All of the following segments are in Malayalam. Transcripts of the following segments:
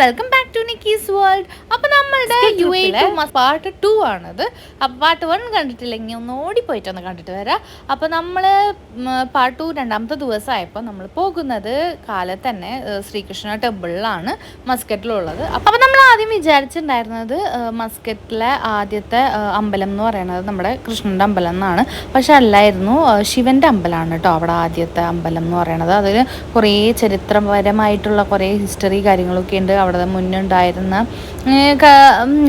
Welcome back to Nikki's world. അപ്പോൾ നമ്മളുടെ പാർട്ട് 2 ആണത്. അപ്പോൾ പാർട്ട് 1 കണ്ടിട്ടില്ലെങ്കിൽ ഒന്ന് ഓടിപ്പോയിട്ടൊന്ന് കണ്ടിട്ട് വരാം. അപ്പോൾ നമ്മൾ പാർട്ട് 2 രണ്ടാമത്തെ ദിവസമായപ്പോൾ നമ്മൾ പോകുന്നത് കാലത്ത് തന്നെ ശ്രീകൃഷ്ണ ടെമ്പിളിലാണ് മസ്കറ്റിലുള്ളത്. അപ്പോൾ നമ്മൾ ആദ്യം വിചാരിച്ചിട്ടുണ്ടായിരുന്നത് മസ്കറ്റിലെ ആദ്യത്തെ അമ്പലം എന്ന് പറയുന്നത് നമ്മുടെ കൃഷ്ണൻ്റെ അമ്പലം എന്നാണ്. പക്ഷെ അല്ലായിരുന്നു, ശിവൻ്റെ അമ്പലമാണ് കേട്ടോ അവിടെ ആദ്യത്തെ അമ്പലം എന്ന് പറയുന്നത്. അതിൽ കുറേ ചരിത്രപരമായിട്ടുള്ള കുറേ ഹിസ്റ്ററി കാര്യങ്ങളൊക്കെ ഉണ്ട്. അവിടെ മുന്നുണ്ടായിരുന്ന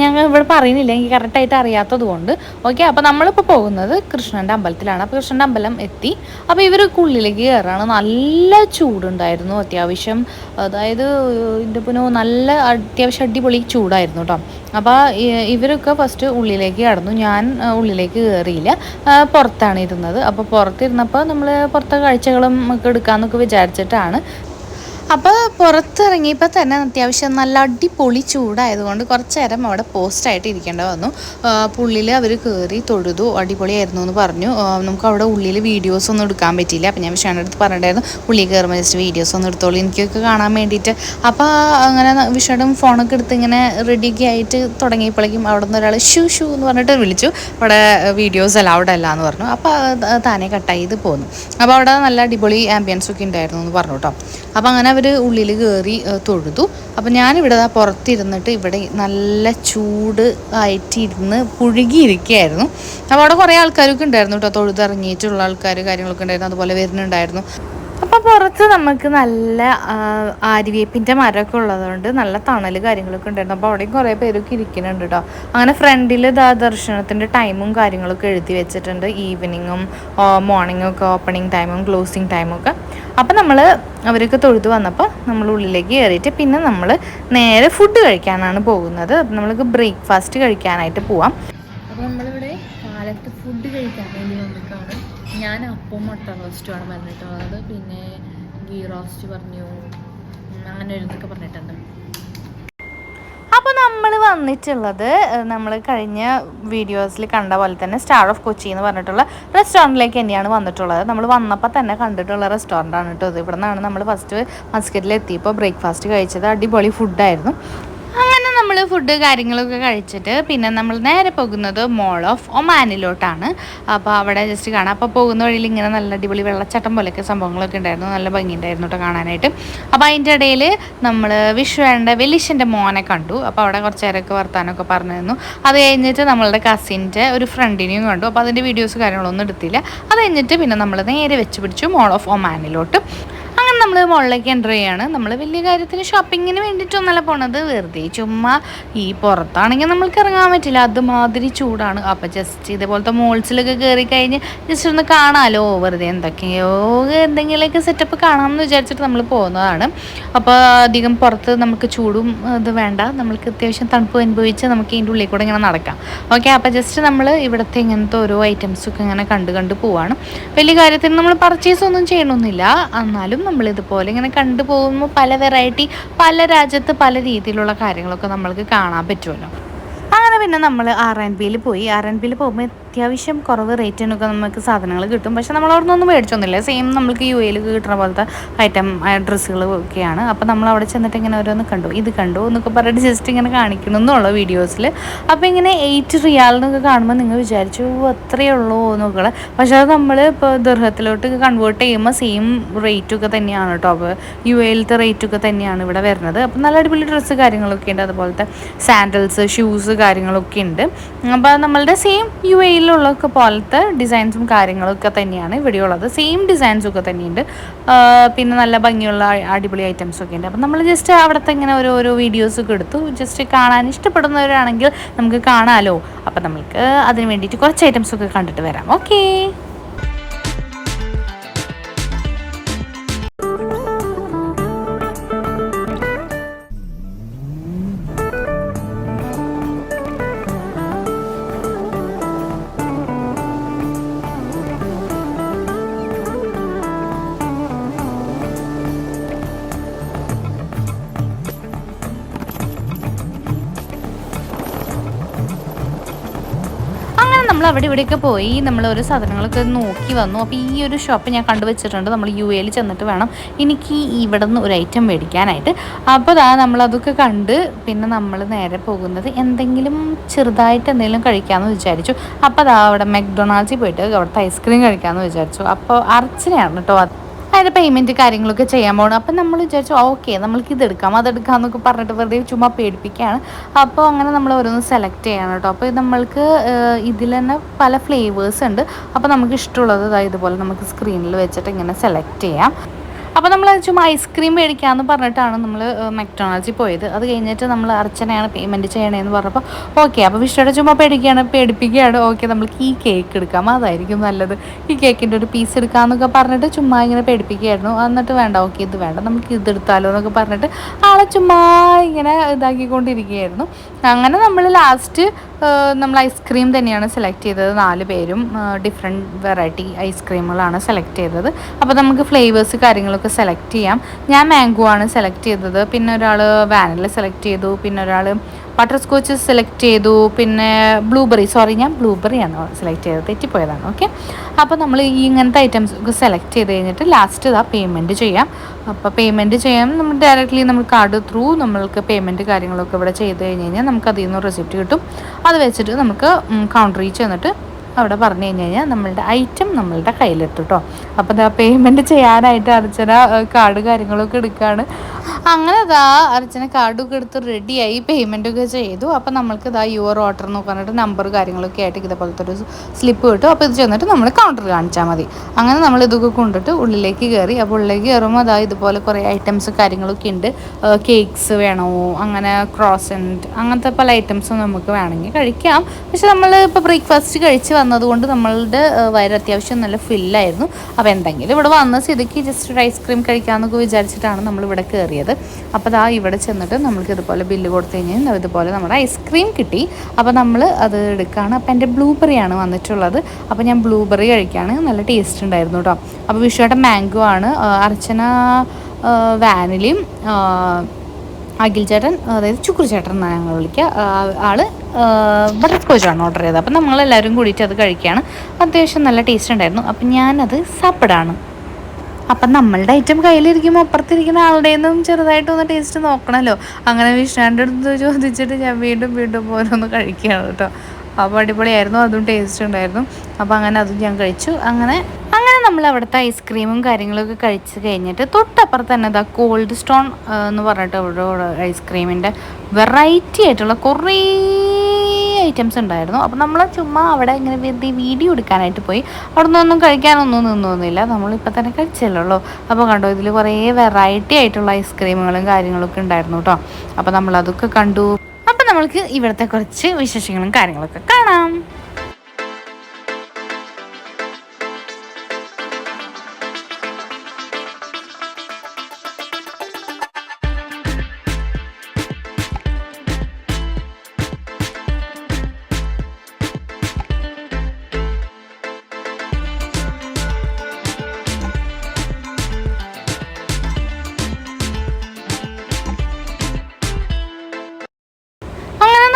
ഞങ്ങൾ ഇവിടെ പറയുന്നില്ല, എനിക്ക് കറക്റ്റായിട്ട് അറിയാത്തത് കൊണ്ട്. ഓക്കെ, അപ്പോൾ നമ്മളിപ്പോൾ പോകുന്നത് കൃഷ്ണൻ്റെ അമ്പലത്തിലാണ്. അപ്പോൾ കൃഷ്ണൻ്റെ അമ്പലം എത്തി. അപ്പോൾ ഇവർക്ക് ഉള്ളിലേക്ക് കയറാണ്. നല്ല ചൂടുണ്ടായിരുന്നു അത്യാവശ്യം. അതായത് ഇതിൻ്റെ പിന്നെ നല്ല അത്യാവശ്യം അടിപൊളി ചൂടായിരുന്നു കേട്ടോ. അപ്പോൾ ഇവരൊക്കെ ഫസ്റ്റ് ഉള്ളിലേക്ക് കടന്നു. ഞാൻ ഉള്ളിലേക്ക് കയറിയില്ല, പുറത്താണ് ഇരുന്നത്. അപ്പോൾ പുറത്തിരുന്നപ്പോൾ നമ്മൾ പുറത്തെ കാഴ്ചകളും ഒക്കെ എടുക്കാമെന്നൊക്കെ വിചാരിച്ചിട്ടാണ്. അപ്പോൾ പുറത്തിറങ്ങിയപ്പോൾ തന്നെ അത്യാവശ്യം നല്ല അടിപൊളി ചൂടായതുകൊണ്ട് കുറച്ച് നേരം അവിടെ പോസ്റ്റായിട്ട് ഇരിക്കേണ്ടി വന്നു. ഉള്ളിൽ അവർ കയറി തൊഴുതു, അടിപൊളിയായിരുന്നു എന്ന് പറഞ്ഞു. നമുക്ക് അവിടെ ഉള്ളിൽ വീഡിയോസ് ഒന്നും എടുക്കാൻ പറ്റിയില്ല. അപ്പോൾ ഞാൻ വിഷാൻ്റെ അടുത്ത് പറഞ്ഞിട്ടായിരുന്നു ഉള്ളിൽ കയറുമ്പോൾ ജസ്റ്റ് വീഡിയോസ് ഒന്നും എടുത്തോളൂ എനിക്കൊക്കെ കാണാൻ വേണ്ടിയിട്ട്. അപ്പോൾ അങ്ങനെ വിഷാടും ഫോണൊക്കെ എടുത്ത് ഇങ്ങനെ റെഡിയൊക്കെ ആയിട്ട് തുടങ്ങിയപ്പോഴേക്കും അവിടെ നിന്ന് ഒരാൾ ഷൂ എന്ന് പറഞ്ഞിട്ട് വിളിച്ചു. അവിടെ വീഡിയോസ് അലൗഡ് അല്ല എന്ന് പറഞ്ഞു. അപ്പോൾ താനെ കട്ടായി ഇത് പോന്നു. അപ്പോൾ അവിടെ നല്ല അടിപൊളി ആംബിയൻസ് ഒക്കെ ഉണ്ടായിരുന്നു എന്ന് പറഞ്ഞു കേട്ടോ. അപ്പോൾ അങ്ങനെ അവർ ഉള്ളിൽ കയറി തൊഴുതു. അപ്പോൾ ഞാനിവിടെ പുറത്തിരുന്നിട്ട് ഇവിടെ നല്ല ചൂട് ആയിട്ടിരുന്ന് പുഴുകിയിരിക്കുകയായിരുന്നു. അപ്പോൾ അവിടെ കുറേ ആൾക്കാരൊക്കെ ഉണ്ടായിരുന്നു കേട്ടോ, തൊഴുതിറങ്ങിയിട്ടുള്ള ആൾക്കാർ കാര്യങ്ങളൊക്കെ ഉണ്ടായിരുന്നു, അതുപോലെ വരുന്നുണ്ടായിരുന്നു. അപ്പോൾ പുറത്ത് നമുക്ക് നല്ല ആര്യവേപ്പിൻ്റെ മരമൊക്കെ ഉള്ളതുകൊണ്ട് നല്ല തണൽ കാര്യങ്ങളൊക്കെ ഉണ്ടായിരുന്നു. അപ്പോൾ അവിടെയും കുറേ പേരൊക്കെ ഇരിക്കുന്നുണ്ട് കേട്ടോ. അങ്ങനെ ഫ്രണ്ടിൽ ദർശനത്തിൻ്റെ ടൈമും കാര്യങ്ങളൊക്കെ എഴുതി വെച്ചിട്ടുണ്ട്, ഈവനിങ്ങും മോർണിംഗും ഒക്കെ, ഓപ്പണിംഗ് ടൈമും ക്ലോസിങ് ടൈമും ഒക്കെ. അപ്പോൾ നമ്മൾ അവരൊക്കെ തൊഴുത് വന്നപ്പോൾ നമ്മൾ ഉള്ളിലേക്ക് കയറിയിട്ട് പിന്നെ നമ്മൾ നേരെ ഫുഡ് കഴിക്കാനാണ് പോകുന്നത്. നമ്മൾക്ക് ബ്രേക്ക്ഫാസ്റ്റ് കഴിക്കാനായിട്ട് പോവാം. അപ്പോൾ നമ്മളിവിടെ കാലത്ത് ഫുഡ് കഴിക്കാൻ വേണ്ടി വന്നിട്ടാണ്. ഞാൻ അപ്പം മുട്ട റോസ്റ്റുമാണ് പറഞ്ഞിട്ടുള്ളത്, പിന്നെ ഗീ റോസ്റ്റ് പറഞ്ഞു, അങ്ങനെ ഒരു പറഞ്ഞിട്ടുണ്ട്. അപ്പോൾ നമ്മൾ വന്നിട്ടുള്ളത് നമ്മൾ കഴിഞ്ഞ വീഡിയോസിൽ കണ്ട പോലെ തന്നെ സ്റ്റാർ ഓഫ് കൊച്ചി എന്ന് പറഞ്ഞിട്ടുള്ള റെസ്റ്റോറൻറ്റിലേക്ക് തന്നെയാണ് വന്നിട്ടുള്ളത്. നമ്മൾ വന്നപ്പോൾ തന്നെ കണ്ടിട്ടുള്ള റെസ്റ്റോറൻ്റാണ് കേട്ടോ ഇത്. ഇവിടെ നിന്നാണ് നമ്മൾ ഫസ്റ്റ് മസ്കറ്റിൽ എത്തിയപ്പോൾ ബ്രേക്ക്ഫാസ്റ്റ് കഴിച്ചത്. അടിപൊളി ഫുഡായിരുന്നു. അങ്ങനെ നമ്മൾ ഫുഡ് കാര്യങ്ങളൊക്കെ കഴിച്ചിട്ട് പിന്നെ നമ്മൾ നേരെ പോകുന്നത് മോൾ ഓഫ് ഒമാനിലോട്ടാണ്. അപ്പോൾ അവിടെ ജസ്റ്റ് കാണാം. അപ്പോൾ പോകുന്ന വഴിയിൽ ഇങ്ങനെ നല്ല അടിപൊളി വെള്ളച്ചാട്ടം പോലെയൊക്കെ സംഭവങ്ങളൊക്കെ ഉണ്ടായിരുന്നു, നല്ല ഭംഗിയുണ്ടായിരുന്നു കേട്ടോ കാണാനായിട്ട്. അപ്പോൾ അതിൻ്റെ ഇടയിൽ നമ്മൾ വിശ്വേൻ്റെ വെലിഷൻ്റെ മോനെ കണ്ടു. അപ്പോൾ അവിടെ കുറച്ച് നേരമൊക്കെ വർത്താനമൊക്കെ പറഞ്ഞിരുന്നു. അത് കഴിഞ്ഞിട്ട് നമ്മളുടെ കസിൻ്റെ ഒരു ഫ്രണ്ടിനെയും കണ്ടു. അപ്പോൾ അതിൻ്റെ വീഡിയോസ് കാര്യങ്ങളൊന്നും എടുത്തില്ല. അത് കഴിഞ്ഞിട്ട് പിന്നെ നമ്മൾ നേരെ വെച്ച് പിടിച്ചു മോൾ ഓഫ് ഒമാനിലോട്ട്. അങ്ങനെ നമ്മൾ മുകളിലേക്ക് എൻ്റർ ചെയ്യാണ്. നമ്മൾ വലിയ കാര്യത്തിന് ഷോപ്പിങ്ങിന് വേണ്ടിയിട്ടൊന്നല്ല പോണത്, വെറുതെ ചുമ്മാ. ഈ പുറത്താണെങ്കിൽ നമ്മൾക്ക് ഇറങ്ങാൻ പറ്റില്ല, അതുമാതിരി ചൂടാണ്. അപ്പോൾ ജസ്റ്റ് ഇതേപോലത്തെ മോൾസിലൊക്കെ കയറി കഴിഞ്ഞ് ജസ്റ്റ് ഒന്ന് കാണാമല്ലോ, വെറുതെ എന്തെങ്കിലുമൊക്കെ സെറ്റപ്പ് കാണാമെന്ന് വിചാരിച്ചിട്ട് നമ്മൾ പോകുന്നതാണ്. അപ്പോൾ അധികം പുറത്ത് നമുക്ക് ചൂടും ഇത് വേണ്ട, നമ്മൾക്ക് അത്യാവശ്യം തണുപ്പ് അനുഭവിച്ച് നമുക്ക് ഇതിൻ്റെ ഉള്ളിൽ കൂടെ ഇങ്ങനെ നടക്കാം. ഓക്കെ, അപ്പോൾ ജസ്റ്റ് നമ്മൾ ഇവിടുത്തെ ഇങ്ങനത്തെ ഓരോ ഐറ്റംസൊക്കെ ഇങ്ങനെ കണ്ട് പോവാണ്. വലിയ കാര്യത്തിന് നമ്മൾ പർച്ചേസ് ഒന്നും ചെയ്യണമെന്നില്ല, എന്നാലും നമ്മളിതുപോലെ ഇങ്ങനെ കണ്ടു പോകുമ്പോൾ പല വെറൈറ്റി, പല രാജ്യത്ത് പല രീതിയിലുള്ള കാര്യങ്ങളൊക്കെ നമ്മൾക്ക് കാണാൻ പറ്റുമല്ലോ. അങ്ങനെ പിന്നെ നമ്മൾ R&Bയിൽ പോയി. R&Bയിൽ പോകുമ്പോൾ അത്യാവശ്യം കുറവ് റേറ്റിനൊക്കെ നമുക്ക് സാധനങ്ങൾ കിട്ടും. പക്ഷെ നമ്മൾ അവിടെ നിന്നൊന്നും മേടിച്ചൊന്നുമില്ല. സെയിം നമ്മൾക്ക് UAയിൽ കിട്ടുന്ന പോലത്തെ ഐറ്റം ഡ്രസ്സുകളൊക്കെയാണ്. അപ്പോൾ നമ്മൾ അവിടെ ചെന്നിട്ട് ഇങ്ങനെ ഓരോന്ന് കണ്ടു, ഇത് കണ്ടു എന്നൊക്കെ പറഞ്ഞിട്ട് ജസ്റ്റ് ഇങ്ങനെ കാണിക്കണമെന്നുള്ള വീഡിയോസിൽ. അപ്പോൾ ഇങ്ങനെ 8 റിയാൽ എന്നൊക്കെ കാണുമ്പോൾ നിങ്ങൾ വിചാരിച്ചു അത്രയേ ഉള്ളൂ എന്നൊക്കെ. പക്ഷേ അത് നമ്മൾ ഇപ്പോൾ ദിർഹത്തിലോട്ട് കൺവേർട്ട് ചെയ്യുമ്പോൾ സെയിം റേറ്റൊക്കെ തന്നെയാണ് കേട്ടോ. അപ്പോൾ UAയിലത്തെ റേറ്റൊക്കെ തന്നെയാണ് ഇവിടെ വരുന്നത്. അപ്പോൾ നല്ല അടിപൊളി ഡ്രസ്സ് കാര്യങ്ങളൊക്കെ ഉണ്ട്, അതുപോലത്തെ സാൻഡൽസ്, ഷൂസ് കാര്യങ്ങളൊക്കെ ഉണ്ട്. അപ്പോൾ നമ്മളുടെ സെയിം UAയിലുള്ളൊക്കെ പോലത്തെ ഡിസൈൻസും കാര്യങ്ങളൊക്കെ തന്നെയാണ് ഇവിടെയുള്ളത്. സെയിം ഡിസൈൻസൊക്കെ തന്നെയുണ്ട്. പിന്നെ നല്ല ഭംഗിയുള്ള അടിപൊളി ഐറ്റംസൊക്കെ ഉണ്ട്. അപ്പം നമ്മൾ ജസ്റ്റ് അവിടുത്തെ ഇങ്ങനെ ഓരോ വീഡിയോസൊക്കെ എടുത്തു. ജസ്റ്റ് കാണാൻ ഇഷ്ടപ്പെടുന്നവരാണെങ്കിൽ നമുക്ക് കാണാമല്ലോ. അപ്പം നമുക്ക് അതിന് വേണ്ടിയിട്ട് കുറച്ച് ഐറ്റംസൊക്കെ കണ്ടിട്ട് വരാം. ഓക്കേ. നമ്മൾ അവിടെ ഇവിടെയൊക്കെ പോയി നമ്മൾ ഓരോ സാധനങ്ങളൊക്കെ നോക്കി വന്നു. അപ്പോൾ ഈ ഒരു ഷോപ്പ് ഞാൻ കണ്ടുവച്ചിട്ടുണ്ട്. നമ്മൾ UAE ചെന്നിട്ട് വേണം എനിക്ക് ഇവിടെ നിന്ന് ഒരു ഐറ്റം മേടിക്കാനായിട്ട്. അപ്പോൾ നമ്മളതൊക്കെ കണ്ട് പിന്നെ നമ്മൾ നേരെ പോകുന്നത് എന്തെങ്കിലും ചെറുതായിട്ട് എന്തെങ്കിലും കഴിക്കാമെന്ന് വിചാരിച്ചു. അപ്പോൾ അവിടെ മെക്ഡൊണാൾഡ്സിൽ പോയിട്ട് അവിടുത്തെ ഐസ്ക്രീം കഴിക്കാമെന്ന് വിചാരിച്ചു. അപ്പോൾ അർച്ചനയാണ് കേട്ടോ അതിൻ്റെ പേയ്മെൻറ്റ് കാര്യങ്ങളൊക്കെ ചെയ്യാൻ പോകണം. അപ്പം നമ്മൾ വിചാരിച്ചു ഓക്കെ നമ്മൾക്ക് ഇതെടുക്കാം അതെടുക്കാം എന്നൊക്കെ പറഞ്ഞിട്ട് വെറുതെ ചുമ്മാ പേടിപ്പിക്കുകയാണ്. അപ്പോൾ അങ്ങനെ നമ്മൾ ഓരോന്ന് സെലക്ട് ചെയ്യണം കേട്ടോ. അപ്പോൾ നമ്മൾക്ക് ഇതിൽ തന്നെ പല ഫ്ലേവേഴ്സ് ഉണ്ട്. അപ്പോൾ നമുക്ക് ഇഷ്ടമുള്ളത് ഇതുപോലെ നമുക്ക് സ്ക്രീനിൽ വെച്ചിട്ട് ഇങ്ങനെ സെലക്ട് ചെയ്യാം. അപ്പോൾ നമ്മൾ ചുമ്മാ ഐസ്ക്രീം മേടിക്കാമെന്ന് പറഞ്ഞിട്ടാണ് നമ്മൾ മെക്ഡൊണാൾഡ്സിൽ പോയത്. അത് കഴിഞ്ഞിട്ട് നമ്മൾ അർച്ചനയാണ് പേയ്മെൻറ്റ് ചെയ്യണേന്ന് പറഞ്ഞപ്പോൾ ഓക്കെ അപ്പോൾ വിഷയുടെ ചുമ്മാ പേടിപ്പിക്കുകയാണ്. ഓക്കെ നമ്മൾക്ക് ഈ കേക്ക് എടുക്കാം അതായിരിക്കും നല്ലത്, ഈ കേക്കിൻ്റെ ഒരു പീസ് എടുക്കാമെന്നൊക്കെ പറഞ്ഞിട്ട് ചുമ്മാ ഇങ്ങനെ പേടിപ്പിക്കുകയായിരുന്നു. എന്നിട്ട് വേണ്ട ഓക്കെ ഇത് വേണ്ട നമുക്ക് ഇതെടുത്താലോ എന്നൊക്കെ പറഞ്ഞിട്ട് ആളെ ചുമ്മാ ഇങ്ങനെ ഇതാക്കിക്കൊണ്ടിരിക്കുകയായിരുന്നു. അങ്ങനെ നമ്മൾ ലാസ്റ്റ് നമ്മൾ ഐസ്ക്രീം തന്നെയാണ് സെലക്ട് ചെയ്തത്. 4 പേരും ഡിഫറെൻറ്റ് വെറൈറ്റി ഐസ്ക്രീമുകളാണ് സെലക്ട് ചെയ്തത്. അപ്പോൾ നമുക്ക് ഫ്ലേവേഴ്സ് കാര്യങ്ങളൊക്കെ സെലക്ട് ചെയ്യാം. ഞാൻ മാംഗോ ആണ് സെലക്ട് ചെയ്തത്, പിന്നെ ഒരാൾ വാനില സെലക്ട് ചെയ്തു, പിന്നെ ഒരാൾ ബട്ടർ സ്കോച്ച് സെലക്ട് ചെയ്തു, പിന്നെ ഞാൻ ബ്ലൂബെറിയാണ് സെലക്ട് ചെയ്തത്, തെറ്റിപ്പോയതാണ്. ഓക്കെ അപ്പോൾ നമ്മൾ ഈ ഇങ്ങനത്തെ ഐറ്റംസ് ഒക്കെ സെലക്ട് ചെയ്ത് കഴിഞ്ഞിട്ട് ലാസ്റ്റ് പേയ്മെൻറ്റ് ചെയ്യാം. അപ്പോൾ പേയ്മെൻറ്റ് ചെയ്യാൻ നമ്മൾ ഡയറക്റ്റ്ലി നമ്മൾ കാർഡ് ത്രൂ നമ്മൾക്ക് പേയ്മെൻറ്റ് കാര്യങ്ങളൊക്കെ ഇവിടെ ചെയ്ത് കഴിഞ്ഞാൽ നമുക്ക് അതിൽ നിന്ന് റെസിപ്റ്റ് കിട്ടും. അത് വെച്ചിട്ട് നമുക്ക് കൗണ്ടറിൽ ചെന്നിട്ട് അവിടെ പറഞ്ഞു കഴിഞ്ഞാൽ നമ്മളുടെ ഐറ്റം നമ്മളുടെ കയ്യിലെത്തും കേട്ടോ. അപ്പോൾ പേയ്മെൻറ്റ് ചെയ്യാനായിട്ട് അർച്ചന കാർഡ് കാര്യങ്ങളൊക്കെ എടുക്കുകയാണ്. അങ്ങനെ അർച്ചന കാർഡൊക്കെ എടുത്ത് റെഡിയായി പേയ്മെൻറ്റൊക്കെ ചെയ്തു. അപ്പോൾ നമ്മൾക്ക് യുവർ ഓർഡർ എന്ന് പറഞ്ഞിട്ട് നമ്പർ കാര്യങ്ങളൊക്കെ ആയിട്ട് ഇതേപോലത്തെ ഒരു സ്ലിപ്പ് കിട്ടും. അപ്പോൾ ഇത് ചെന്നിട്ട് നമ്മൾ കൗണ്ടറിൽ കാണിച്ചാൽ മതി. അങ്ങനെ നമ്മൾ ഇതൊക്കെ കൊണ്ടിട്ട് ഉള്ളിലേക്ക് കയറി. അപ്പോൾ ഉള്ളിലേക്ക് കയറുമ്പോൾ ഇതുപോലെ കുറേ ഐറ്റംസ് കാര്യങ്ങളൊക്കെ ഉണ്ട്. കേക്ക്സ് വേണോ, അങ്ങനെ ക്രോസൻറ്റ്, അങ്ങനത്തെ പല ഐറ്റംസും നമുക്ക് വേണമെങ്കിൽ കഴിക്കാം. പക്ഷെ നമ്മൾ ഇപ്പോൾ ബ്രേക്ക്ഫാസ്റ്റ് കഴിച്ച് വന്നതുകൊണ്ട് നമ്മളുടെ വയറ് അത്യാവശ്യം നല്ല ഫില്ലായിരുന്നു. അപ്പോൾ എന്തെങ്കിലും ഇവിടെ വന്ന സ്ഥിതിക്ക് ജസ്റ്റ് ഒരു ഐസ്ക്രീം കഴിക്കാമെന്നൊക്കെ വിചാരിച്ചിട്ടാണ് നമ്മളിവിടെ കയറിയത്. അപ്പോൾ ഇവിടെ ചെന്നിട്ട് നമ്മൾക്ക് ഇതുപോലെ ബില്ല് കൊടുത്തു കഴിഞ്ഞാൽ ഇതുപോലെ നമ്മുടെ ഐസ്ക്രീം കിട്ടി. അപ്പോൾ നമ്മൾ അത് എടുക്കുകയാണ്. അപ്പോൾ എൻ്റെ ബ്ലൂബെറിയാണ് വന്നിട്ടുള്ളത്. അപ്പോൾ ഞാൻ ബ്ലൂബെറി കഴിക്കുകയാണ്. നല്ല ടേസ്റ്റ് ഉണ്ടായിരുന്നു കേട്ടോ. അപ്പോൾ വിഷുവായിട്ട് മാംഗോ ആണ്, അർച്ചന വാനിലയും, അഖിൽ ചേട്ടൻ അതായത് ചുക്കുരു ചേട്ടൻ എന്നാണ് ഞങ്ങൾ വിളിക്കുക, ആൾ ബട്ടർ സ്കോച്ചാണ് ഓർഡർ ചെയ്തത്. അപ്പം നമ്മളെല്ലാവരും കൂടിയിട്ട് അത് കഴിക്കുകയാണ്. അത്യാവശ്യം നല്ല ടേസ്റ്റ് ഉണ്ടായിരുന്നു. അപ്പം ഞാനത് സാപ്പിടാണ്. അപ്പം നമ്മളുടെ ഐറ്റം കയ്യിലിരിക്കുമ്പോൾ അപ്പുറത്തിരിക്കുന്ന ആളുടെ നിന്നും ചെറുതായിട്ടൊന്ന് ടേസ്റ്റ് നോക്കണമല്ലോ. അങ്ങനെ വിഷ്ണുവിൻ്റെ അടുത്ത് ചോദിച്ചിട്ട് ഞാൻ വീണ്ടും ഓരോന്ന് കഴിക്കുകയാണ് കേട്ടോ. അപ്പോൾ അടിപൊളിയായിരുന്നു, അതും ടേസ്റ്റ് ഉണ്ടായിരുന്നു. അപ്പോൾ അങ്ങനെ അതും ഞാൻ കഴിച്ചു. അങ്ങനെ നമ്മൾ അവിടുത്തെ ഐസ്ക്രീമും കാര്യങ്ങളൊക്കെ കഴിച്ച് കഴിഞ്ഞിട്ട് തൊട്ടപ്പുറത്ത് തന്നെ കോൾഡ് സ്റ്റോൺ എന്ന് പറഞ്ഞിട്ട് ഇവിടെ ഐസ്ക്രീമിൻ്റെ വെറൈറ്റി ആയിട്ടുള്ള കുറേ ഐറ്റംസ് ഉണ്ടായിരുന്നു. അപ്പോൾ നമ്മൾ ചുമ്മാ അവിടെ ഇങ്ങനെ വീഡിയോ എടുക്കാനായിട്ട് പോയി. അവിടെ നിന്നൊന്നും കഴിക്കാനൊന്നും നിന്നൊന്നുമില്ല, നമ്മളിപ്പോൾ തന്നെ കഴിച്ചല്ലോ. അപ്പോൾ കണ്ടോ ഇതിൽ കുറേ വെറൈറ്റി ആയിട്ടുള്ള ഐസ്ക്രീമുകളും കാര്യങ്ങളൊക്കെ ഉണ്ടായിരുന്നു കേട്ടോ. അപ്പോൾ നമ്മളതൊക്കെ കണ്ടു. അപ്പോൾ നമ്മൾക്ക് ഇവിടുത്തെ കുറച്ച് വിശേഷങ്ങളും കാര്യങ്ങളൊക്കെ കാണാം.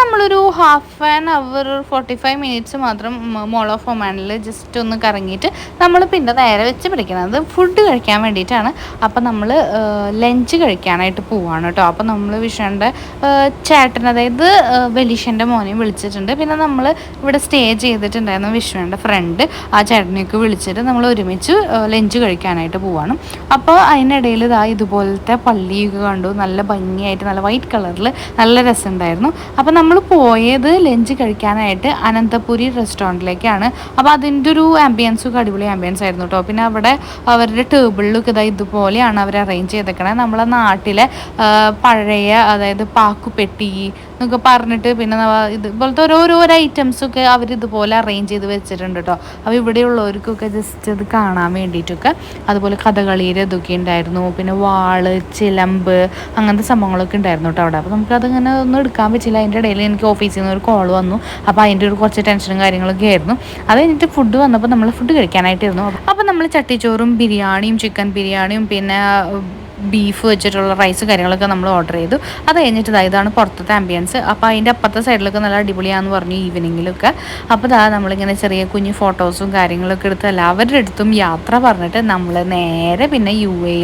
നമ്മളൊരു ഹാഫ് ആൻ അവർ 45 മിനിറ്റ്സ് മാത്രം മോൾ ഓഫ് ഒമാനിൽ ജസ്റ്റ് ഒന്ന് കറങ്ങിയിട്ട് നമ്മൾ പിന്നെ നേരെ വെച്ച് പിടിക്കുന്നത് ഫുഡ് കഴിക്കാൻ വേണ്ടിയിട്ടാണ്. അപ്പോൾ നമ്മൾ ലഞ്ച് കഴിക്കാനായിട്ട് പോവാണ് കേട്ടോ. അപ്പോൾ നമ്മൾ വിഷുവിൻ്റെ ചേട്ടൻ അതായത് വെലീഷൻ്റെ മോനെയും വിളിച്ചിട്ടുണ്ട്. പിന്നെ നമ്മൾ ഇവിടെ സ്റ്റേ ചെയ്തിട്ടുണ്ടായിരുന്നു വിഷുവിൻ്റെ ഫ്രണ്ട്, ആ ചേട്ടനെയൊക്കെ വിളിച്ചിട്ട് നമ്മൾ ഒരുമിച്ച് ലഞ്ച് കഴിക്കാനായിട്ട് പോവാണ്. അപ്പോൾ അതിനിടയിൽ ഇതുപോലത്തെ പള്ളിയൊക്കെ കണ്ടു, നല്ല ഭംഗിയായിട്ട് നല്ല വൈറ്റ് കളറിൽ നല്ല രസമുണ്ടായിരുന്നു. അപ്പോൾ നമ്മൾ പോയത് ലഞ്ച് കഴിക്കാനായിട്ട് അനന്തപുരി റെസ്റ്റോറൻറ്റിലേക്കാണ്. അപ്പോൾ അതിൻ്റെ ഒരു ആംബിയൻസൊക്കെ അടിപൊളി ആംബിയൻസ് ആയിരുന്നു കേട്ടോ. പിന്നെ അവിടെ അവരുടെ ടേബിളിലൊക്കെ ഇതുപോലെയാണ് അവർ അറേഞ്ച് ചെയ്തേക്കണേ. നമ്മളെ നാട്ടിലെ പഴയ അതായത് പാക്കുപെട്ടി എന്നൊക്കെ പറഞ്ഞിട്ട് പിന്നെ ഇതുപോലത്തെ ഓരോരോ ഐറ്റംസൊക്കെ അവരിതുപോലെ അറേഞ്ച് ചെയ്ത് വെച്ചിട്ടുണ്ട് കേട്ടോ. അപ്പോൾ ഇവിടെയുള്ളവർക്കൊക്കെ ജസ്റ്റ് അത് കാണാൻ വേണ്ടിയിട്ടൊക്കെ അതുപോലെ കഥകളിയുടെ ഇതൊക്കെ ഉണ്ടായിരുന്നു. പിന്നെ വാള്, ചിലമ്പ്, അങ്ങനത്തെ സംഭവങ്ങളൊക്കെ ഉണ്ടായിരുന്നു കേട്ടോ അവിടെ. അപ്പോൾ നമുക്കതിങ്ങനെ ഒന്നും എടുക്കാൻ പറ്റില്ല. അതിൻ്റെ ഇടയിൽ എനിക്ക് ഓഫീസിൽ നിന്ന് ഒരു കോൾ വന്നു. അപ്പോൾ അതിൻ്റെ ഒരു കുറച്ച് ടെൻഷനും കാര്യങ്ങളൊക്കെ ആയിരുന്നു. അത് കഴിഞ്ഞിട്ട് ഫുഡ് വന്നപ്പോൾ നമ്മൾ ഫുഡ് കഴിക്കാനായിട്ടായിരുന്നു. അപ്പോൾ നമ്മൾ ചട്ടിച്ചോറും ബിരിയാണിയും, ചിക്കൻ ബിരിയാണിയും, പിന്നെ ബീഫ് വെച്ചിട്ടുള്ള റൈസ് കാര്യങ്ങളൊക്കെ നമ്മൾ ഓർഡർ ചെയ്തു. അത് കഴിഞ്ഞിട്ട് ഇതാണ് പുറത്തത്തെ ആംബിയൻസ്. അപ്പോൾ അതിൻ്റെ അപ്പുറത്തെ സൈഡിലൊക്കെ നല്ല അടിപൊളിയാണെന്ന് പറഞ്ഞു ഈവനിങ്ങിലൊക്കെ. അപ്പോൾ നമ്മളിങ്ങനെ ചെറിയ കുഞ്ഞു ഫോട്ടോസും കാര്യങ്ങളൊക്കെ എടുത്ത് എല്ലാവരുടെ അടുത്തും യാത്ര പറഞ്ഞിട്ട് നമ്മൾ നേരെ പിന്നെ UAE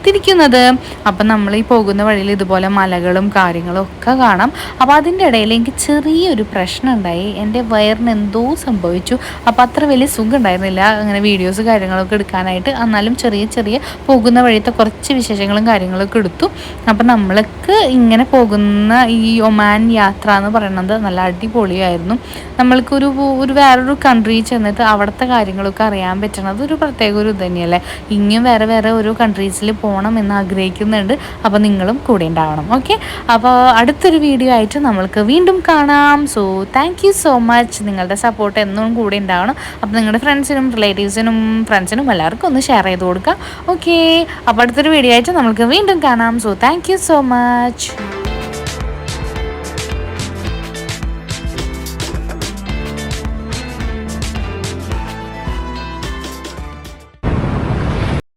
തിരിക്കുന്നത്. അപ്പം നമ്മൾ ഈ പോകുന്ന വഴിയിൽ ഇതുപോലെ മലകളും കാര്യങ്ങളും ഒക്കെ കാണാം. അപ്പോൾ അതിൻ്റെ ഇടയിൽ എനിക്ക് ചെറിയൊരു പ്രശ്നം ഉണ്ടായി. എൻ്റെ വയറിന് എന്തോ സംഭവിച്ചു. അപ്പോൾ അത്ര വലിയ സുഖം ഉണ്ടായിരുന്നില്ല അങ്ങനെ വീഡിയോസ് കാര്യങ്ങളൊക്കെ എടുക്കാനായിട്ട്. എന്നാലും ചെറിയ പോകുന്ന വഴിയത്തെ കുറച്ച് വിശേഷങ്ങളും കാര്യങ്ങളൊക്കെ എടുത്തു. അപ്പം നമ്മൾക്ക് ഇങ്ങനെ പോകുന്ന ഈ ഒമാൻ യാത്ര എന്ന് പറയുന്നത് നല്ല അടിപൊളിയായിരുന്നു. നമ്മൾക്കൊരു വേറൊരു കൺട്രി ചെന്നിട്ട് അവിടുത്തെ കാര്യങ്ങളൊക്കെ അറിയാൻ പറ്റണത് ഒരു പ്രത്യേക ഒരു ഇത് തന്നെയല്ലേ. ഇനിയും വേറെ ഓരോ കൺട്രീസിൽ പോകണം എന്ന് ആഗ്രഹിക്കുന്നുണ്ട്. അപ്പോൾ നിങ്ങളും കൂടെ ഉണ്ടാവണം. ഓക്കെ, അപ്പോൾ അടുത്തൊരു വീഡിയോ ആയിട്ട് നമ്മൾക്ക് വീണ്ടും കാണാം. So thank you so much. നിങ്ങളുടെ സപ്പോർട്ട് എന്നും കൂടെ ഉണ്ടാവണം. അപ്പോൾ നിങ്ങളുടെ ഫ്രണ്ട്സിനും റിലേറ്റീവ്സിനും എല്ലാവർക്കും ഒന്ന് ഷെയർ ചെയ്ത് കൊടുക്കാം. ഓക്കെ, അപ്പോൾ അടുത്തൊരു വീഡിയോ ആയിട്ട് നമുക്ക് വീണ്ടും കാണാം. So thank you so much.